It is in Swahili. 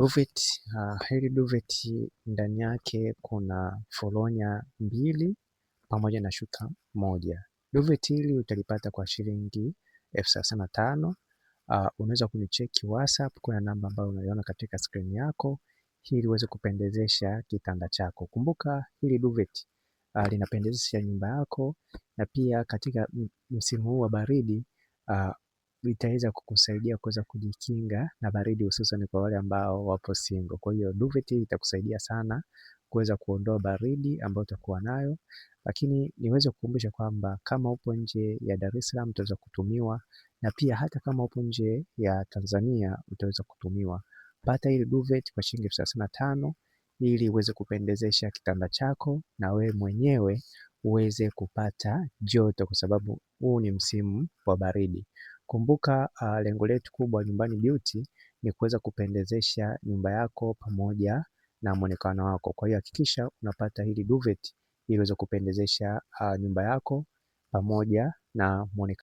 Duvet, hili duvet ndani yake kuna foronya mbili pamoja na shuka moja. Duvet hili utalipata kwa shilingi 35,000. Unaweza kunicheki WhatsApp, kuna namba ambayo unaiona katika skrini yako ili uweze kupendezesha kitanda chako. Kumbuka hili duvet linapendezesha nyumba yako, na pia katika msimu huu wa baridi itaweza kukusaidia kuweza kujikinga na baridi, hususan kwa wale ambao wapo single. Kwa hiyo duvet hii itakusaidia sana kuweza kuondoa baridi ambayo utakuwa nayo, lakini niweze kukumbusha kwamba kama upo nje ya Dar es Salaam utaweza kutumiwa, na pia hata kama upo nje ya Tanzania utaweza kutumiwa. Pata hili duvet kwa shilingi 35,000 ili uweze kupendezesha kitanda chako na wewe mwenyewe uweze kupata joto, kwa sababu huu ni msimu wa baridi. Kumbuka lengo letu kubwa Nyumbani Beauty ni kuweza kupendezesha nyumba yako pamoja na muonekano wako. Kwa hiyo hakikisha unapata hili duvet ili uweze kupendezesha nyumba yako pamoja na muonekano.